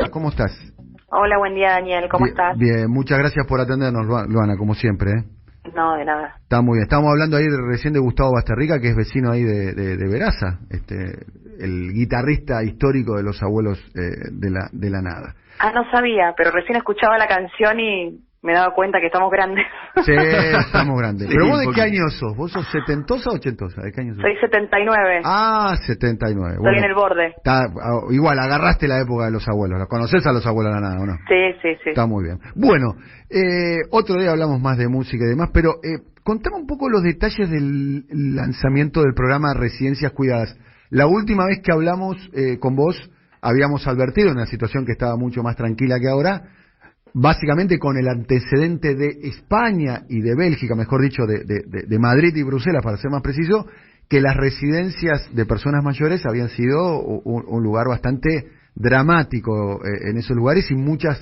Luana, ¿cómo estás? Hola, buen día, Daniel, ¿cómo estás? Bien, muchas gracias por atendernos, Luana, como siempre. No, de nada. Está muy bien. Estamos hablando ahí recién de Gustavo Basterrica, que es vecino ahí de Veraza, el guitarrista histórico de los Abuelos de la Nada. Ah, no sabía, pero recién escuchaba la canción y me he dado cuenta que estamos grandes. Sí, estamos grandes. Sí, ¿Pero vos de qué año sos? ¿Vos sos setentosa o ochentosa? ¿De qué año sos? Soy 79. Ah, 79. Estoy en el borde. Igual, agarraste la época de los abuelos. ¿La conocés a los Abuelos de la Nada o no? Sí. Está muy bien. Bueno, otro día hablamos más de música y demás, pero contame un poco los detalles del lanzamiento del programa Residencias Cuidadas. La última vez que hablamos con vos, habíamos advertido en una situación que estaba mucho más tranquila que ahora, básicamente con el antecedente de España y de Bélgica, mejor dicho, de Madrid y Bruselas, para ser más preciso, que las residencias de personas mayores habían sido un lugar bastante dramático en esos lugares y muchas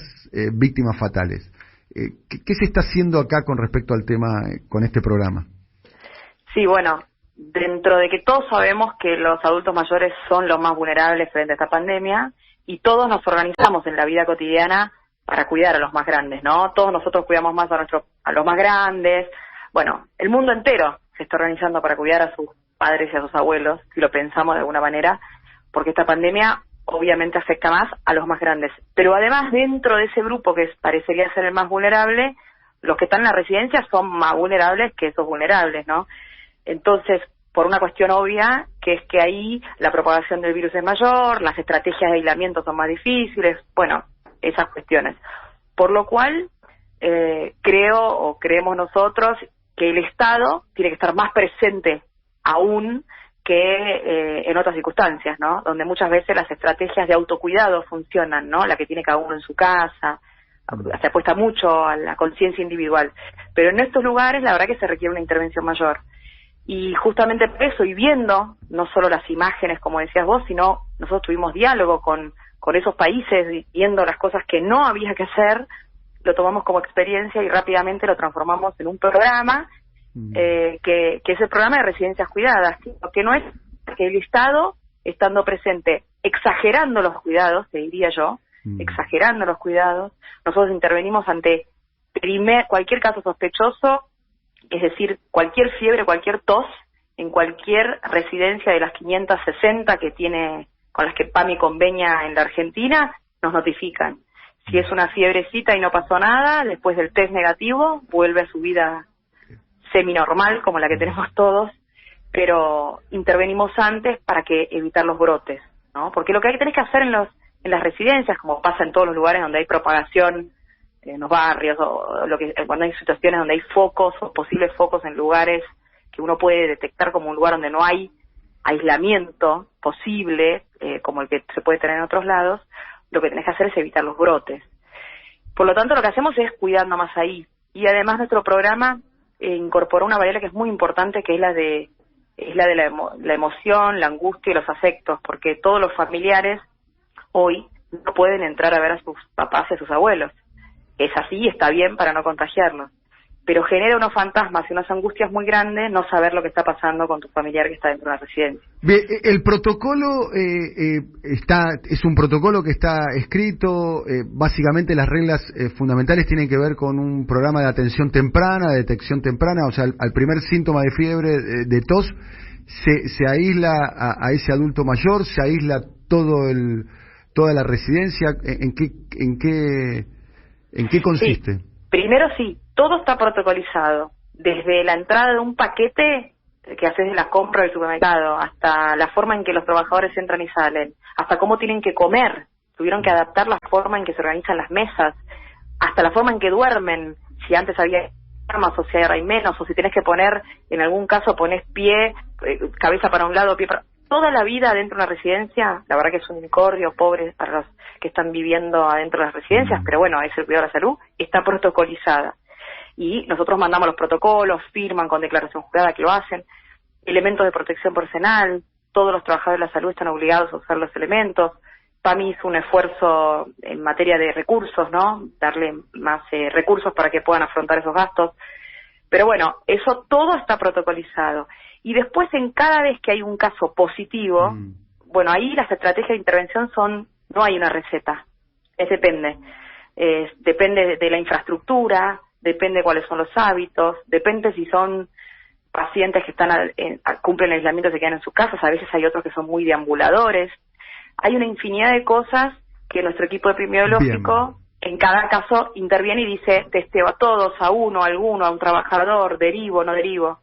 víctimas fatales. ¿Qué se está haciendo acá con respecto al tema, con este programa? Sí, bueno, dentro de que todos sabemos que los adultos mayores son los más vulnerables frente a esta pandemia y todos nos organizamos en la vida cotidiana para cuidar a los más grandes, ¿no? Todos nosotros cuidamos más a los más grandes. Bueno, el mundo entero se está organizando para cuidar a sus padres y a sus abuelos, si lo pensamos de alguna manera, porque esta pandemia obviamente afecta más a los más grandes. Pero además, dentro de ese grupo que parecería ser el más vulnerable, los que están en la residencia son más vulnerables que esos vulnerables, ¿no? Entonces, por una cuestión obvia, que es que ahí la propagación del virus es mayor, las estrategias de aislamiento son más difíciles, bueno, esas cuestiones. Por lo cual, creemos nosotros que el Estado tiene que estar más presente aún que en otras circunstancias, ¿no? Donde muchas veces las estrategias de autocuidado funcionan, ¿no? La que tiene cada uno en su casa, se apuesta mucho a la conciencia individual. Pero en estos lugares, la verdad que se requiere una intervención mayor. Y justamente por eso, y viendo no solo las imágenes, como decías vos, sino nosotros tuvimos diálogo con esos países, viendo las cosas que no había que hacer, lo tomamos como experiencia y rápidamente lo transformamos en un programa, que es el programa de Residencias Cuidadas, que no es que el Estado, estando presente, exagerando los cuidados, te diría yo, exagerando los cuidados, nosotros intervenimos ante cualquier caso sospechoso, es decir, cualquier fiebre, cualquier tos, en cualquier residencia de las 560 que tiene, con las que PAMI convenia en la Argentina, nos notifican. Si es una fiebrecita y no pasó nada, después del test negativo, vuelve a su vida seminormal, como la que tenemos todos, pero intervenimos antes para evitar los brotes, ¿no? Porque lo que hay que tener que hacer en las residencias, como pasa en todos los lugares donde hay propagación, en los barrios, o cuando hay situaciones donde hay focos o posibles focos en lugares que uno puede detectar como un lugar donde no hay aislamiento posible, como el que se puede tener en otros lados, lo que tenés que hacer es evitar los brotes. Por lo tanto, lo que hacemos es cuidando más ahí. Y además nuestro programa incorporó una variable que es muy importante, que es la de la emoción, la angustia y los afectos, porque todos los familiares hoy no pueden entrar a ver a sus papás y a sus abuelos. Es así, está bien para no contagiarnos, pero genera unos fantasmas y unas angustias muy grandes no saber lo que está pasando con tu familiar que está dentro de una residencia. Bien, el protocolo es un protocolo que está escrito, básicamente las reglas fundamentales tienen que ver con un programa de atención temprana, de detección temprana, o sea, al primer síntoma de fiebre, de tos, se aísla a ese adulto mayor, se aísla toda la residencia. ¿En qué consiste? Sí. Primero sí, todo está protocolizado, desde la entrada de un paquete que haces de la compra del supermercado, hasta la forma en que los trabajadores entran y salen, hasta cómo tienen que comer, tuvieron que adaptar la forma en que se organizan las mesas, hasta la forma en que duermen, si antes había más o si ahora hay menos, o si tenés que poner, en algún caso pones pie, cabeza para un lado, pie para... Toda la vida adentro de una residencia, la verdad que es un incordio, pobre para los que están viviendo adentro de las residencias, pero bueno, es el cuidado de la salud, está protocolizada. Y nosotros mandamos los protocolos, firman con declaración jurada que lo hacen, elementos de protección personal, todos los trabajadores de la salud están obligados a usar los elementos. PAMI hizo un esfuerzo en materia de recursos, ¿no? Darle más recursos para que puedan afrontar esos gastos. Pero bueno, eso todo está protocolizado. Y después, en cada vez que hay un caso positivo, bueno, ahí las estrategias de intervención no hay una receta. depende. Depende de la infraestructura, depende de cuáles son los hábitos, depende si son pacientes que cumplen el aislamiento y se quedan en sus casas. A veces hay otros que son muy deambuladores. Hay una infinidad de cosas que nuestro equipo epidemiológico en cada caso interviene y dice, testeo a todos, a uno, a alguno, a un trabajador, derivo, no derivo.